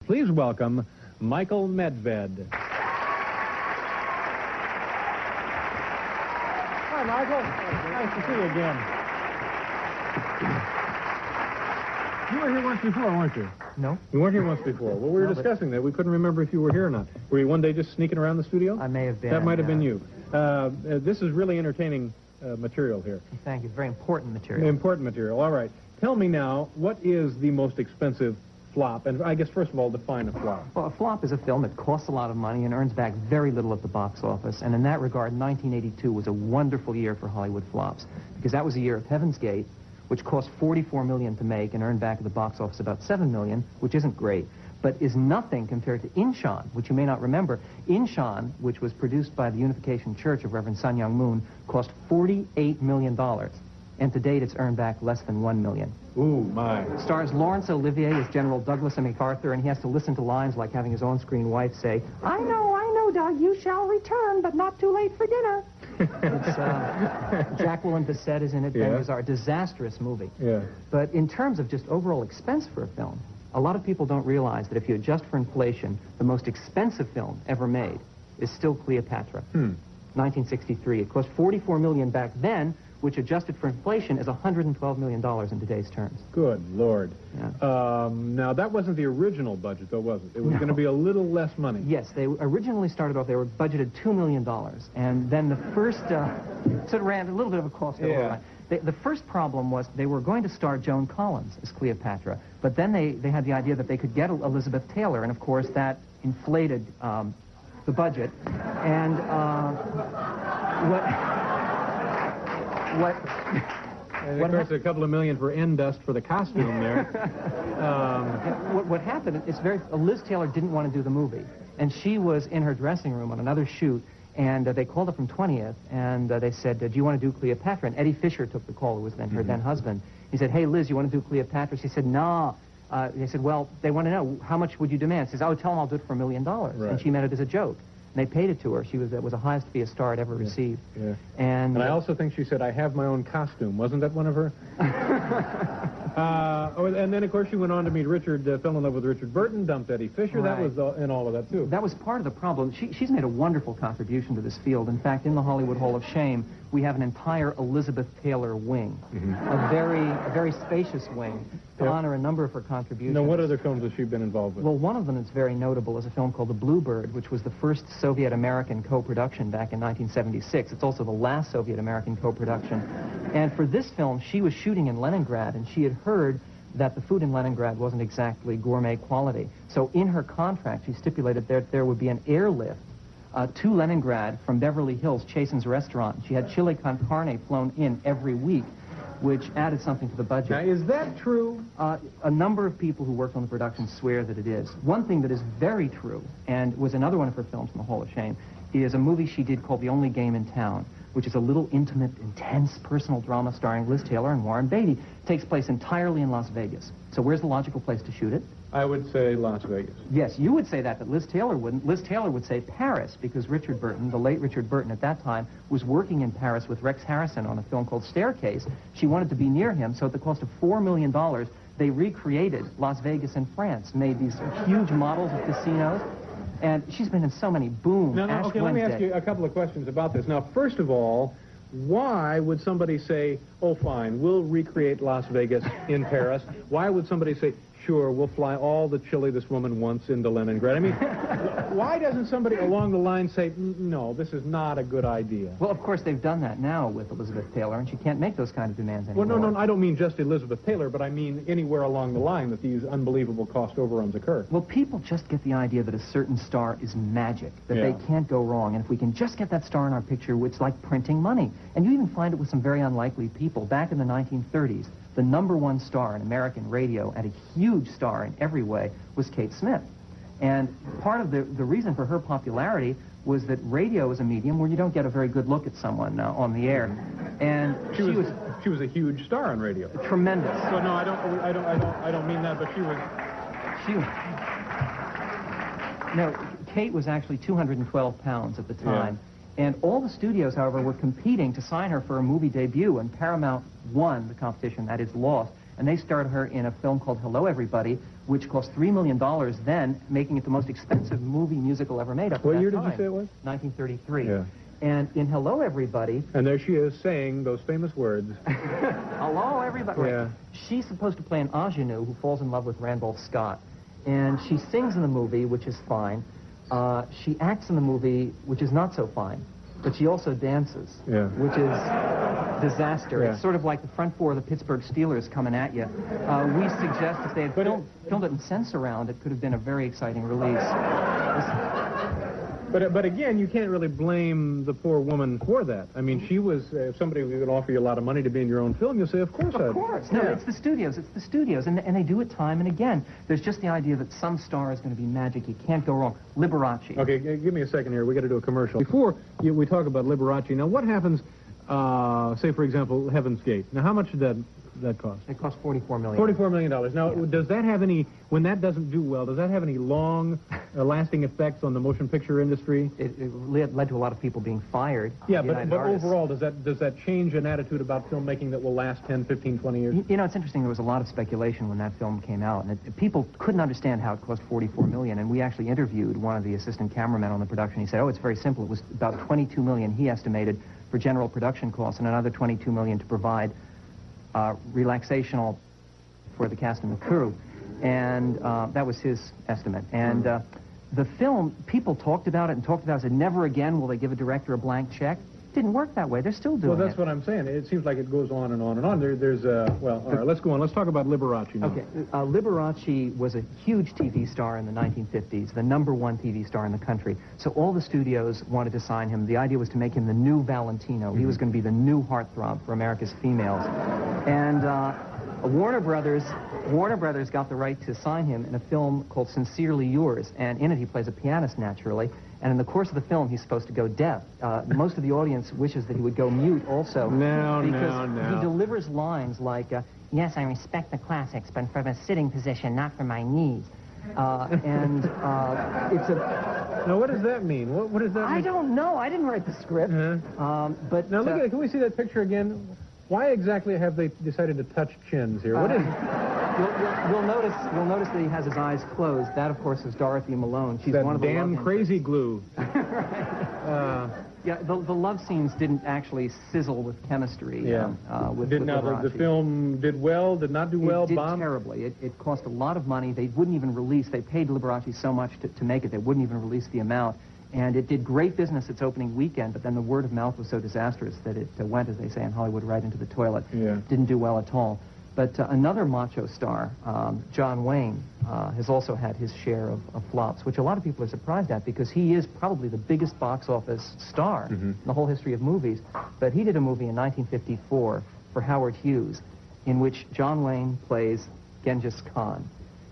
Please welcome Michael Medved. Hi, Michael. Nice to see you again. You were here once before, weren't you? No. You weren't here once before. Well, we were discussing that. We couldn't remember if you were here or not. Were you one day just sneaking around the studio? I may have been. That might have been you. This is really entertaining material here. Thank you. Very important material. Important material. All right. Tell me now, what is the most expensive flop? And I guess, first of all, define a flop. Well, a flop is a film that costs a lot of money and earns back very little at the box office. And in that regard, 1982 was a wonderful year for Hollywood flops, because that was a year of Heaven's Gate, which cost $44 million to make and earned back at the box office about $7 million, which isn't great, but is nothing compared to Inchon, which you may not remember. Inchon, which was produced by the Unification Church of Reverend Sun Myung Moon, cost $48 million. And to date, it's earned back less than $1 million. Ooh, my. Stars Laurence Olivier as General Douglas MacArthur, and he has to listen to lines like having his on-screen wife say, I know, Doug, you shall return, but not too late for dinner. Jacqueline Bisset is in it. Yeah. Ben Gazzara, a disastrous movie. Yeah. But in terms of just overall expense for a film, a lot of people don't realize that if you adjust for inflation, the most expensive film ever made is still Cleopatra. 1963. It cost $44 million back then, which adjusted for inflation is $112 million in today's terms. Good Lord. Yeah. Now, that wasn't the original budget, though, was it? It was going to be a little less money. Yes, they originally started off, they were budgeted $2 million. And then the first, sort of ran a little bit of a cost overrun. The first problem was they were going to star Joan Collins as Cleopatra, but then they had the idea that they could get Elizabeth Taylor, and of course that inflated the budget. And And of course, a couple of million for end dust for the costume there. What happened is Liz Taylor didn't want to do the movie, and she was in her dressing room on another shoot, and they called her from 20th, and they said, do you want to do Cleopatra? And Eddie Fisher took the call, who was then her then husband. He said, hey, Liz, you want to do Cleopatra? She said, no. They said, well, they want to know, how much would you demand? She says, I would tell them I'll do it for $1 million. Right. And she meant it as a joke. And they paid it to her. It was the highest fee a star had ever received. Yeah. And I also think she said, I have my own costume. Wasn't that one of her? And then, of course, she went on to meet fell in love with Richard Burton, dumped Eddie Fisher. Right. That was in all of that, too. That was part of the problem. She's made a wonderful contribution to this field. In fact, in the Hollywood Hall of Shame, we have an entire Elizabeth Taylor wing, a very spacious wing, to honor a number of her contributions. Now, what other films has she been involved with? Well, one of them that's very notable is a film called The Bluebird, which was the first Soviet-American co-production back in 1976. It's also the last Soviet-American co-production. And for this film, she was shooting in Leningrad, and she had heard that the food in Leningrad wasn't exactly gourmet quality. So in her contract, she stipulated that there would be an airlift to Leningrad from Beverly Hills, Chasen's restaurant. She had chili con carne flown in every week, which added something to the budget. Now, is that true? A number of people who worked on the production swear that it is. One thing that is very true, and was another one of her films in the Hall of Shame, is a movie she did called The Only Game in Town, which is a little intimate, intense personal drama starring Liz Taylor and Warren Beatty. It takes place entirely in Las Vegas. So where's the logical place to shoot it? I would say Las Vegas. Yes, you would say that, but Liz Taylor wouldn't. Liz Taylor would say Paris, because Richard Burton, the late Richard Burton at that time, was working in Paris with Rex Harrison on a film called Staircase. She wanted to be near him, so at the cost of $4 million, they recreated Las Vegas in France, made these huge models of casinos, and she's been in so many. Boom, Ash okay, Wednesday. let me ask you a couple of questions about this. Now, first of all, why would somebody say, oh, fine, we'll recreate Las Vegas in Paris? Why would somebody say, sure, we'll fly all the chili this woman wants into Leningrad? I mean, why doesn't somebody along the line say, no, this is not a good idea? Well, of course, they've done that now with Elizabeth Taylor, and she can't make those kind of demands anymore. Well, no, I don't mean just Elizabeth Taylor, but I mean anywhere along the line that these unbelievable cost overruns occur. Well, people just get the idea that a certain star is magic, that they can't go wrong, and if we can just get that star in our picture, it's like printing money. And you even find it with some very unlikely people. Back in the 1930s, the #1 star in American radio, and a huge star in every way, was Kate Smith. And part of the reason for her popularity was that radio is a medium where you don't get a very good look at someone on the air. And she was a huge star on radio. Tremendous. So no, I don't mean that, but she was. No, Kate was actually 212 pounds at the time. And all the studios, however, were competing to sign her for a movie debut, and Paramount won the competition, that is, lost. And they starred her in a film called Hello, Everybody, which cost $3 million then, making it the most expensive movie musical ever made up to What that year did time. you say it was? 1933. Yeah. And in Hello, Everybody... And there she is saying those famous words. Hello, everybody. Yeah. Right. She's supposed to play an ingenue who falls in love with Randolph Scott. And she sings in the movie, which is fine. She acts in the movie, which is not so fine. But she also dances, which is disaster. Yeah. It's sort of like the front four of the Pittsburgh Steelers coming at you. We suggest if they had filmed it in Sense-Around, it could have been a very exciting release. But again, you can't really blame the poor woman for that. I mean, she was, if somebody would offer you a lot of money to be in your own film, you'll say, of course. Of course. No, it's the studios. It's the studios. And they do it time and again. There's just the idea that some star is going to be magic. You can't go wrong. Liberace. Okay, give me a second here. We got to do a commercial. Before we talk about Liberace, now what happens, say, for example, Heaven's Gate. Now, how much did that cost? It cost $44 million. $44 million. Now, does that have any, when that doesn't do well, does that have any long, lasting effects on the motion picture industry? It led to a lot of people being fired. Yeah, but overall, does that change an attitude about filmmaking that will last 10, 15, 20 years? You know, it's interesting. There was a lot of speculation when that film came out, and people couldn't understand how it cost $44 million, and we actually interviewed one of the assistant cameramen on the production. He said, oh, it's very simple. It was about $22 million he estimated for general production costs, and another $22 million to provide relaxational for the cast and the crew. And that was his estimate. And the film, people talked about it and talked about it, said never again will they give a director a blank check. Didn't work that way. They're still doing it. Well, that's what I'm saying. It seems like it goes on and on and on. Well, all right, let's go on. Let's talk about Liberace now. Okay. Liberace was a huge TV star in the 1950s, the #1 TV star in the country. So all the studios wanted to sign him. The idea was to make him the new Valentino. He was going to be the new heartthrob for America's females. And Warner Brothers got the right to sign him in a film called Sincerely Yours. And in it, he plays a pianist, naturally. And in the course of the film, he's supposed to go deaf. Most of the audience wishes that he would go mute also. Because he delivers lines like, yes, I respect the classics, but from a sitting position, not from my knees. It's a... Now, what does that mean? What does that mean? I don't know. I didn't write the script. But now, look at it. Can we see that picture again? Why exactly have they decided to touch chins here? What is it? You'll notice that he has his eyes closed. That, of course, is Dorothy Malone. She's that one of the damn crazy glue. Yeah, the love scenes didn't actually sizzle with chemistry. With the film did well, did not do well, It did bombed? terribly. It cost a lot of money. They wouldn't even release. They paid Liberace so much to make it, they wouldn't even release the amount. And it did great business its opening weekend, but then the word of mouth was so disastrous that it went, as they say in Hollywood, right into the toilet. Yeah. Didn't do well at all. But another macho star, John Wayne, has also had his share of flops, which a lot of people are surprised at because he is probably the biggest box office star in the whole history of movies. But he did a movie in 1954 for Howard Hughes in which John Wayne plays Genghis Khan.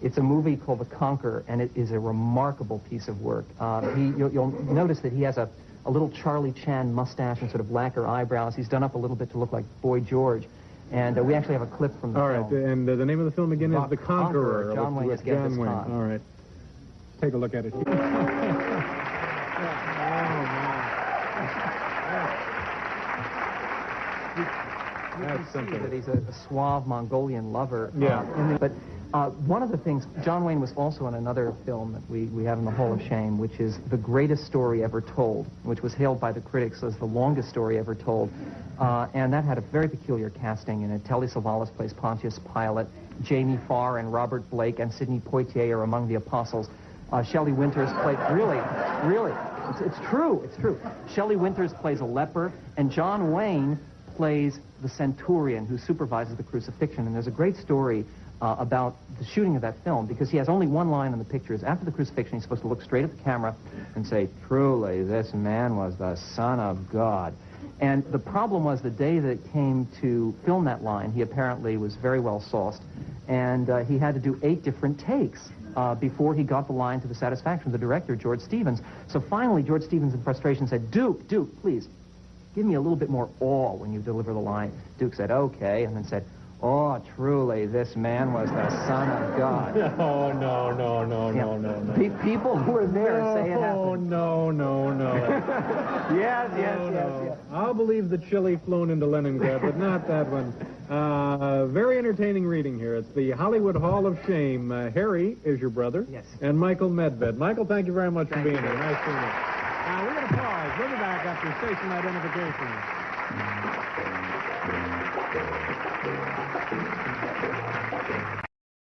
It's a movie called The Conqueror, and it is a remarkable piece of work. You'll notice that he has a little Charlie Chan mustache and sort of lacquer eyebrows. He's done up a little bit to look like Boy George. And we actually have a clip from the film. All right, and the name of the film again is The Conqueror. John Wayne is Genghis Khan. All right. Take a look at it. That's something. That he's a suave Mongolian lover. Yeah. But one of the things, John Wayne was also in another film that we have in the Hall of Shame, which is The Greatest Story Ever Told, which was hailed by the critics as the longest story ever told. And that had a very peculiar casting in it. Telly Savalas plays Pontius Pilate. Jamie Farr and Robert Blake and Sidney Poitier are among the apostles. Shelley Winters played... Really? It's true. Shelley Winters plays a leper, and John Wayne plays the centurion who supervises the crucifixion. And there's a great story about the shooting of that film, because he has only one line in the pictures. After the crucifixion, he's supposed to look straight at the camera and say, "Truly, this man was the Son of God." And the problem was the day that it came to film that line, he apparently was very well sauced, and he had to do 8 different takes before he got the line to the satisfaction of the director, George Stevens. So finally, George Stevens, in frustration, said, Duke, please, give me a little bit more awe when you deliver the line. Duke said, okay, and then said, "Oh, truly, this man was the Son of God." No. People who were there say it happened. No. Yes. I'll believe the chili flown into Leningrad, but not that one. Very entertaining reading here. It's the Hollywood Hall of Shame. Harry is your brother. Yes. And Michael Medved. Michael, thank you very much for being here. Nice seeing you. Now, we're going to pause. We'll be back after station identification.